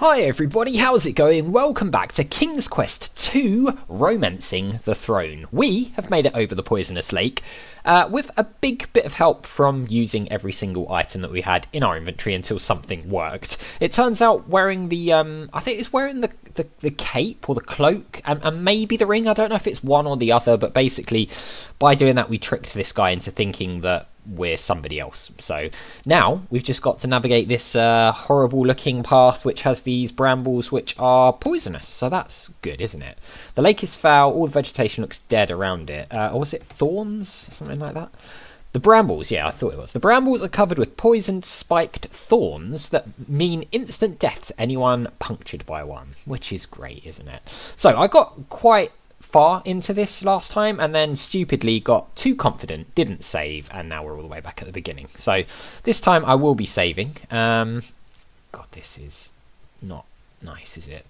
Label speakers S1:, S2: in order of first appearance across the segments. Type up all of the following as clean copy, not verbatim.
S1: Hi everybody, how's it going? Welcome back to King's Quest 2 Romancing the Throne. We have made it over the Poisonous Lake with a big bit of help from using every single item that we had in our inventory until something worked. It turns out wearing the, I think it's wearing the cape or the cloak and maybe the ring. I don't know if it's one or the other, but basically by doing that we tricked this guy into thinking that we're somebody else. So now we've just got to navigate this horrible looking path which has these brambles which are poisonous. So that's good, isn't it? The lake is foul, all the vegetation looks dead around it. Or was it thorns? Something like that? The brambles, yeah, I thought it was. The brambles are covered with poisoned spiked thorns that mean instant death to anyone punctured by one, which is great, isn't it? So I got quite far into this last time and then stupidly got too confident, didn't save, and now we're all the way back at the beginning. So this time I will be saving. God, this is not nice, is it?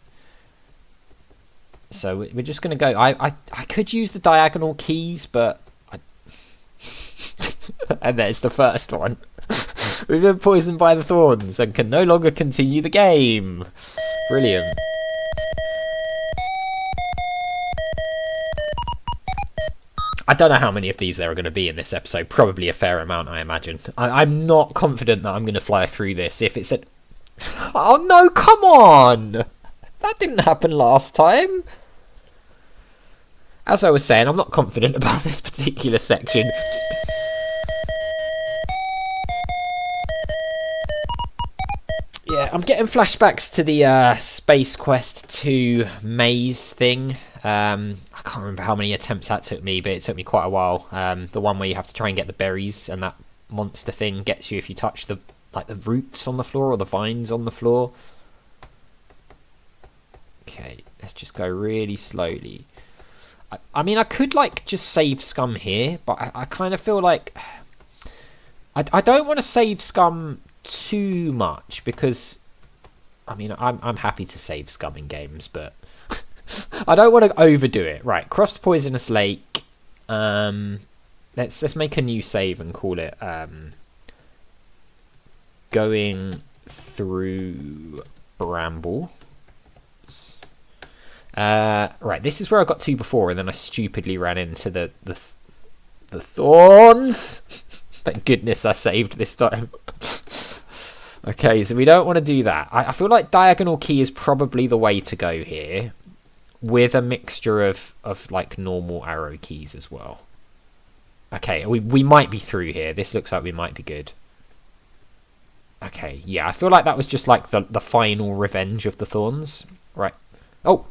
S1: So we're just going to go. I could use the diagonal keys, but and there's the first one. We've been poisoned by the thorns and can no longer continue the game. Brilliant. I don't know how many of these there are going to be in this episode. Probably a fair amount, I imagine. I'm not confident that I'm going to fly through this. If it's a... Oh no, come on! That didn't happen last time. As I was saying, I'm not confident about this particular section. Yeah, I'm getting flashbacks to the Space Quest 2 maze thing. I can't remember how many attempts that took me, but it took me quite a while. The one where you have to try and get the berries, and that monster thing gets you if you touch the the roots on the floor or the vines on the floor. Okay, let's just go really slowly. I mean, I could just save scum here, but I kind of feel like I don't want to save scum too much because I mean I'm happy to save scum in games, but I don't want to overdo it. Right, crossed Poisonous Lake. Let's make a new save and call it going through brambles. Right, this is where I got to before, and then I stupidly ran into the thorns. Thank goodness I saved this time. Okay, so we don't want to do that. I feel like diagonal key is probably the way to go here, with a mixture of normal arrow keys as well. Okay, we might be through here. This looks like we might be good. Okay, yeah, I feel like that was just the final revenge of the thorns. Right. Oh!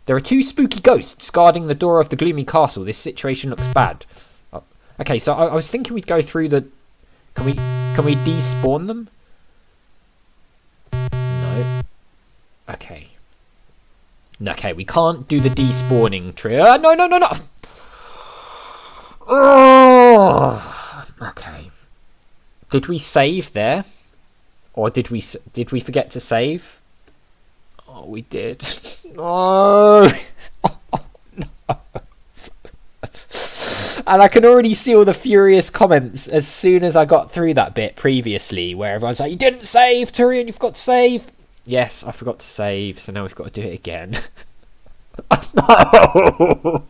S1: There are two spooky ghosts guarding the door of the gloomy castle. This situation looks bad. Oh, okay, so I was thinking we'd go through the... Can we despawn them? No. Okay. Okay, we can't do the despawning trick. No! Oh, okay. Did we save there? Or did we forget to save? Oh, we did. No. Oh, no. And I can already see all the furious comments as soon as I got through that bit previously, where everyone's like, "You didn't save, Turian. You forgot to save." Yes, I forgot to save, so now we've got to do it again. No!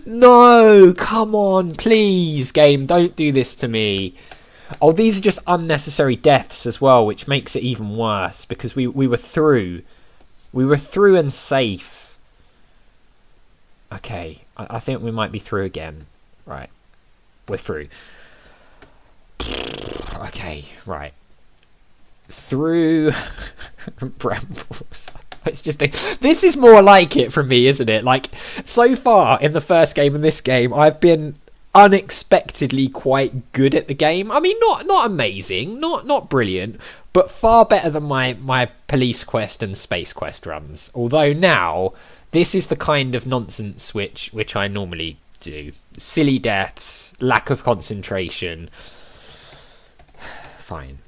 S1: No, come on, please, game, don't do this to me. Oh, these are just unnecessary deaths as well, which makes it even worse, because we were through. We were through and safe. Okay, I think we might be through again. Right, we're through. Okay, right. Through brambles. It's just this is more like it from me, isn't it? So far in the first game and this game, I've been unexpectedly quite good at the game. I mean, not amazing, not brilliant, but far better than my police quest and space quest runs. Although now this is the kind of nonsense which I normally do. Silly deaths, lack of concentration. Fine.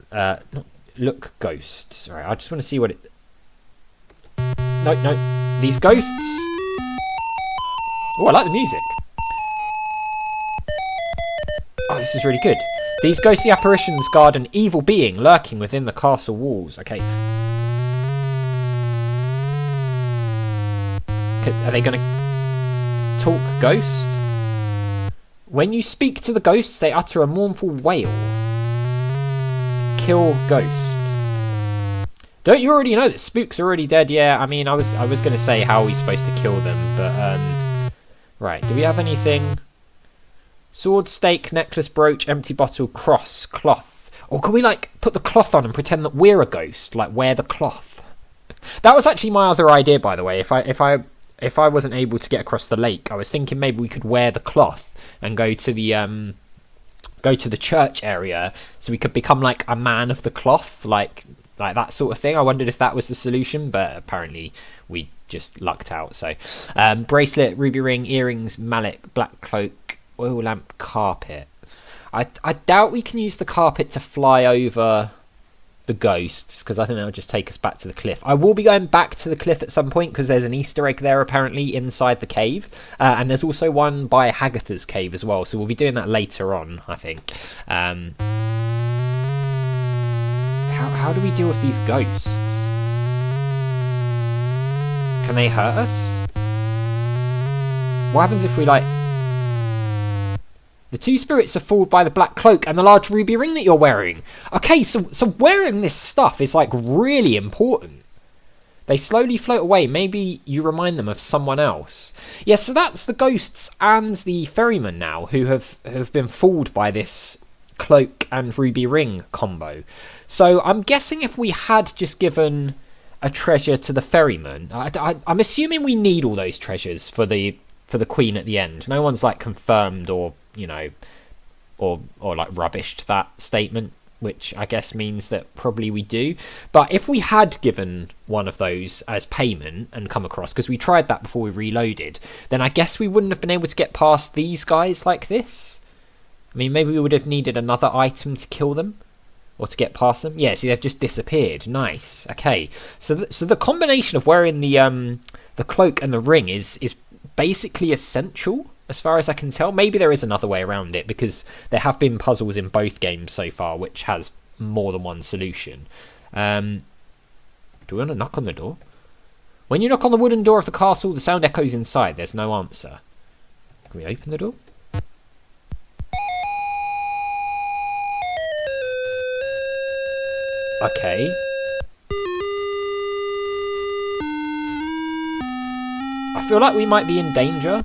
S1: Look, ghosts. All right, I just want to see what it... No. These ghosts... Oh, I like the music. Oh, this is really good. These ghostly apparitions guard an evil being lurking within the castle walls. Okay. Are they going to talk ghost? When you speak to the ghosts, they utter a mournful wail. Kill ghost. Don't you already know that Spook's already dead? Yeah, I mean, I was going to say how are we supposed to kill them, but right. Do we have anything? Sword, stake, necklace, brooch, empty bottle, cross, cloth. Or can we like put the cloth on and pretend that we're a ghost? Like wear the cloth. That was actually my other idea, by the way. If I wasn't able to get across the lake, I was thinking maybe we could wear the cloth and go to the church area, so we could become like a man of the cloth, like that sort of thing. I wondered if that was the solution, but apparently we just lucked out. So bracelet, ruby ring, earrings, mallet, black cloak, oil lamp, carpet. I doubt we can use the carpet to fly over the ghosts, because I think that'll just take us back to the cliff. I will be going back to the cliff at some point because there's an Easter egg there apparently inside the cave, and there's also one by Hagatha's cave as well, so we'll be doing that later on, I think. How do we deal with these ghosts? Can they hurt us? What happens if we like... The two spirits are fooled by the black cloak and the large ruby ring that you're wearing. Okay, so wearing this stuff is like really important. They slowly float away. Maybe you remind them of someone else. Yeah, so that's the ghosts and the ferryman now who have been fooled by this cloak and ruby ring combo. So I'm guessing if we had just given a treasure to the ferryman, I'm assuming we need all those treasures for the queen at the end. No one's like confirmed or or like rubbished that statement, which I guess means that probably we do. But if we had given one of those as payment and come across, because we tried that before we reloaded, then I guess we wouldn't have been able to get past these guys like this. I mean, maybe we would have needed another item to kill them or to get past them. Yeah, see, they've just disappeared. Nice. Okay, so the combination of wearing the cloak and the ring is basically essential, as far as I can tell. Maybe there is another way around it, because there have been puzzles in both games so far which has more than one solution. Do we want to knock on the door? When you knock on the wooden door of the castle, the sound echoes inside. There's no answer. Can we open the door? Okay. I feel like we might be in danger.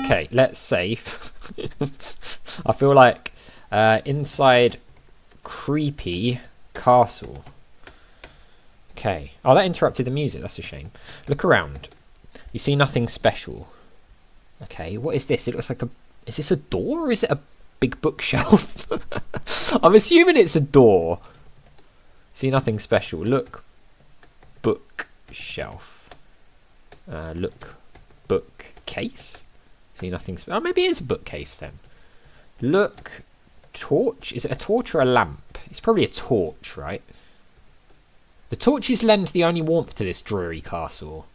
S1: Okay, let's save. I feel like inside creepy castle. Okay. Oh, that interrupted the music. That's a shame. Look around. You see nothing special. Okay, what is this? It looks like a... Is this a door or is it a big bookshelf? I'm assuming it's a door. See nothing special. Look. Bookshelf. Look. Bookcase. See nothing special. Oh, maybe it is a bookcase then. Look. Torch. Is it a torch or a lamp? It's probably a torch, right? The torches lend the only warmth to this dreary castle.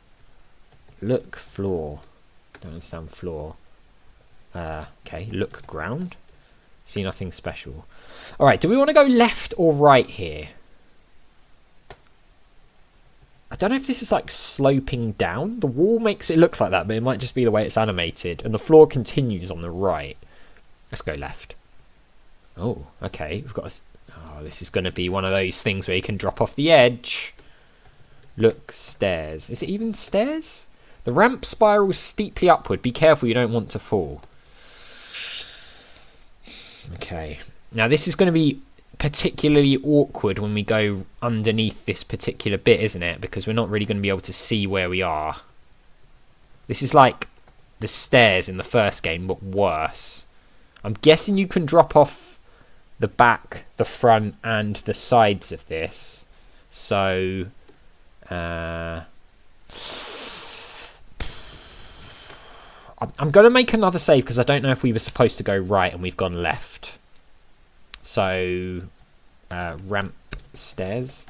S1: Look. Floor. Don't understand floor. Okay. Look. Ground. See nothing special. Alright, do we want to go left or right here? I don't know if this is like sloping down. The wall makes it look like that, but it might just be the way it's animated. And the floor continues on the right. Let's go left. Oh, okay. We've got a... Oh, this is going to be one of those things where you can drop off the edge. Look, stairs. Is it even stairs? The ramp spirals steeply upward. Be careful, you don't want to fall. Okay. Now, this is going to be particularly awkward when we go underneath this particular bit, isn't it? Because we're not really going to be able to see where we are. This is like the stairs in the first game, but worse. I'm guessing you can drop off the back, the front, and the sides of this. So, I'm going to make another save because I don't know if we were supposed to go right and we've gone left. So, ramp, stairs.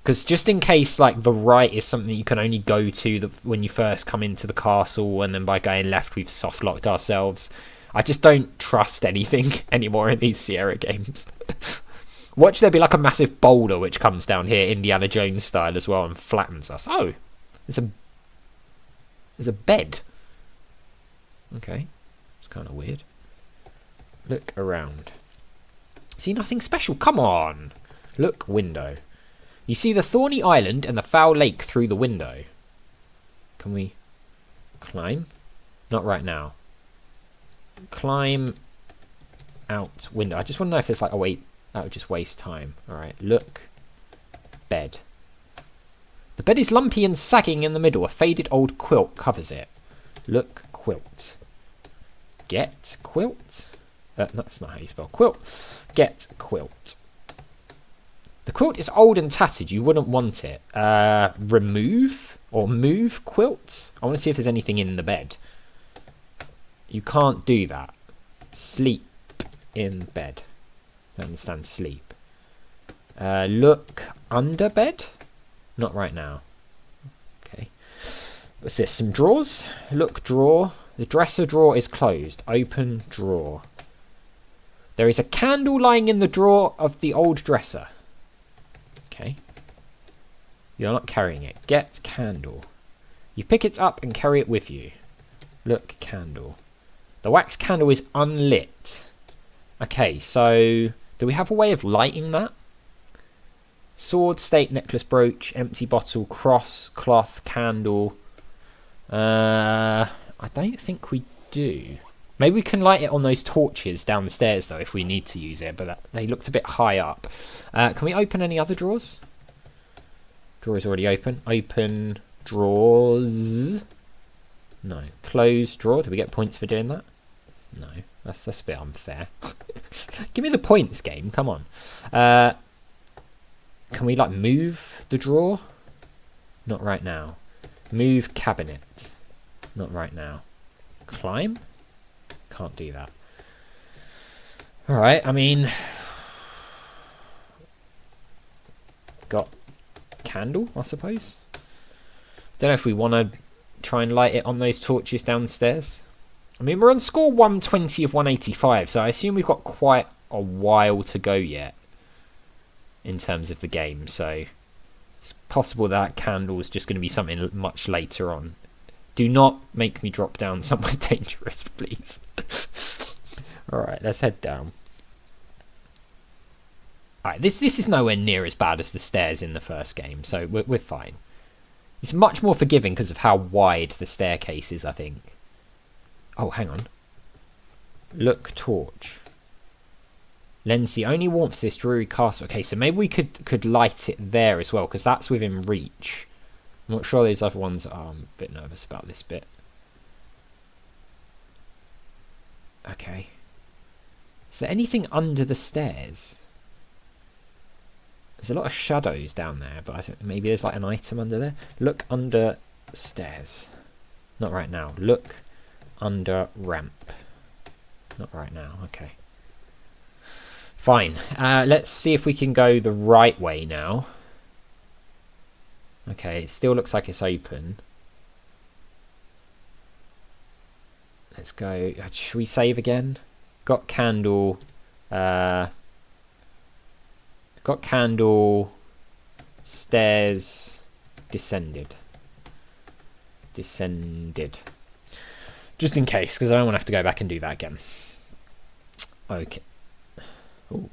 S1: Because just in case, like, the right is something you can only go to when you first come into the castle, and then by going left we've soft-locked ourselves. I just don't trust anything anymore in these Sierra games. Watch there be like a massive boulder which comes down here, Indiana Jones style as well, and flattens us. Oh, there's a bed. Okay, it's kind of weird. Look around. See nothing special? Come on. Look, window. You see the thorny island and the foul lake through the window. Can we climb? Not right now. Climb out window. I just want to know if there's like, oh wait, that would just waste time. Alright, look. Bed. The bed is lumpy and sagging in the middle. A faded old quilt covers it. Look, quilt. Get quilt? That's not how you spell quilt. Get quilt. The quilt is old and tattered. You wouldn't want it. Remove or move quilt. I want to see if there's anything in the bed. You can't do that. Sleep in bed. I understand sleep. Look under bed. Not right now. Okay. What's this? Some drawers. Look drawer. The dresser drawer is closed. Open drawer. There is a candle lying in the drawer of the old dresser. Okay. You're not carrying it. Get candle. You pick it up and carry it with you. Look, candle. The wax candle is unlit. Okay, so do we have a way of lighting that? Sword, stake, necklace, brooch, empty bottle, cross, cloth, candle. I don't think we do. Maybe we can light it on those torches down the stairs, though, if we need to use it. But they looked a bit high up. Can we open any other drawers? Drawer is already open. Open drawers. No. Close drawer. Do we get points for doing that? No. That's a bit unfair. Give me the points, game. Come on. Can we, like, move the drawer? Not right now. Move cabinet. Not right now. Climb? Can't do that. Alright, I mean... Got candle, I suppose? Don't know if we want to try and light it on those torches downstairs. I mean, we're on score 120 of 185, so I assume we've got quite a while to go yet in terms of the game, so it's possible that candle is just going to be something much later on. Do not make me drop down somewhere dangerous, please. Alright, let's head down. Alright, this is nowhere near as bad as the stairs in the first game, so we're fine. It's much more forgiving because of how wide the staircase is, I think. Oh, hang on. Look, torch. Lends the only warmth to this dreary castle. Okay, so maybe we could light it there as well, because that's within reach. I'm not sure those other ones are. I'm a bit nervous about this bit. Okay. Is there anything under the stairs? There's a lot of shadows down there, but I think maybe there's like an item under there. Look under stairs. Not right now. Look under ramp. Not right now. Okay. Fine. Let's see if we can go the right way now. Okay, it still looks like it's open. Let's go. Should we save again? Got candle. Got candle. Stairs. Descended. Descended. Just in case, because I don't want to have to go back and do that again. Okay. Ooh,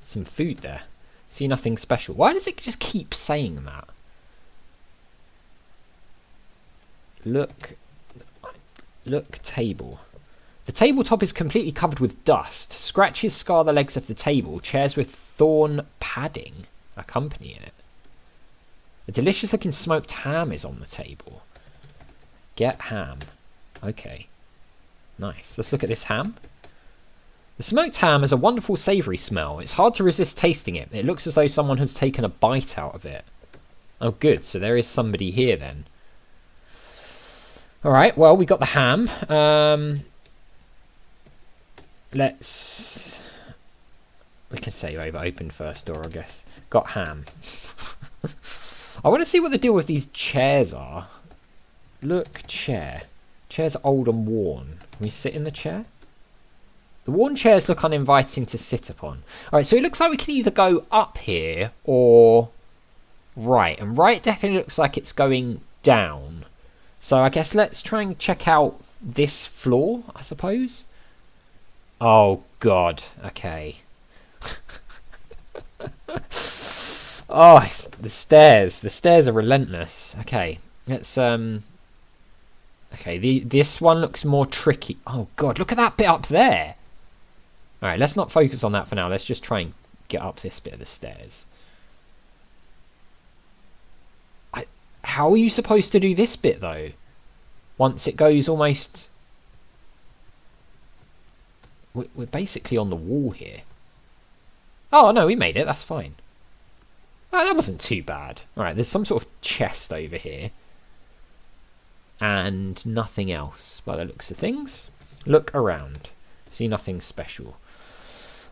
S1: some food there. See nothing special. Why does it just keep saying that? Look table. The tabletop is completely covered with dust. Scratches scar the legs of the table. Chairs with thorn padding accompanying it. A delicious looking smoked ham is on the table. Get ham. Okay. Nice. Let's look at this ham. The smoked ham has a wonderful savoury smell. It's hard to resist tasting it. It looks as though someone has taken a bite out of it. Oh, good. So there is somebody here then. Alright, well, we got the ham. We can save over open first door, I guess. Got ham. I want to see what the deal with these chairs are. Look, chair. Chair's old and worn. Can we sit in the chair? The worn chairs look uninviting to sit upon. Alright, so it looks like we can either go up here or right. And right definitely looks like it's going down. So I guess let's try and check out this floor, I suppose. Oh, God. Okay. Oh, it's the stairs. The stairs are relentless. Okay, let's okay, this one looks more tricky. Oh God, look at that bit up there. All right, let's not focus on that for now. Let's just try and get up this bit of the stairs. How are you supposed to do this bit though? Once it goes almost, we're basically on the wall here. Oh no, we made it. That's fine. Oh, that wasn't too bad. Alright, there's some sort of chest over here. And nothing else by the looks of things. Look around. See nothing special.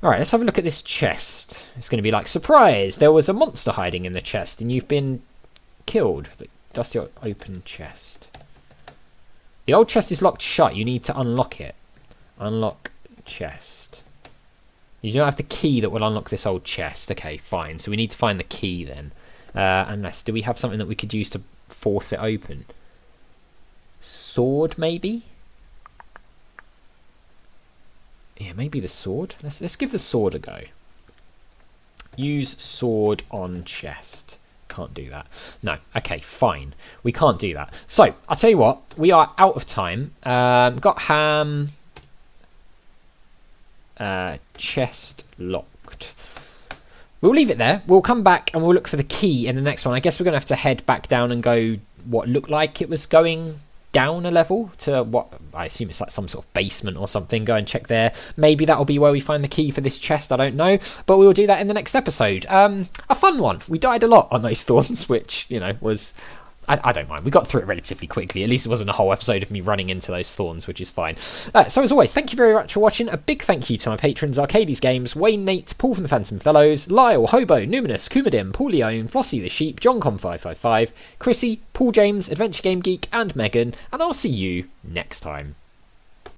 S1: Alright, let's have a look at this chest. It's going to be like, surprise! There was a monster hiding in the chest and you've been killed. Dusty open chest. The old chest is locked shut. You need to unlock it. Unlock chest. You don't have the key that will unlock this old chest. Okay, fine. So we need to find the key then. Unless, do we have something that we could use to force it open? Sword, maybe? Yeah, maybe the sword. Let's give the sword a go. Use sword on chest. Can't do that. No. Okay, fine. We can't do that. So, I'll tell you what. We are out of time. Got ham... chest locked. We'll leave it there. We'll come back and we'll look for the key in the next one. I guess we're going to have to head back down and go what looked like it was going down a level to what I assume it's like some sort of basement or something. Go and check there. Maybe that'll be where we find the key for this chest. I don't know, but we will do that in the next episode. A fun one. We died a lot on those thorns, which, you know, was... I don't mind. We got through it relatively quickly. At least it wasn't a whole episode of me running into those thorns, which is fine. So as always, thank you very much for watching. A big thank you to my patrons, Arcades Games, Wayne Nate, Paul from the Phantom Fellows, Lyle, Hobo, Numinous, Kumadim, Paul Leone, Flossie the Sheep, JohnCon555, Chrissy, Paul James, Adventure Game Geek, and Megan. And I'll see you next time.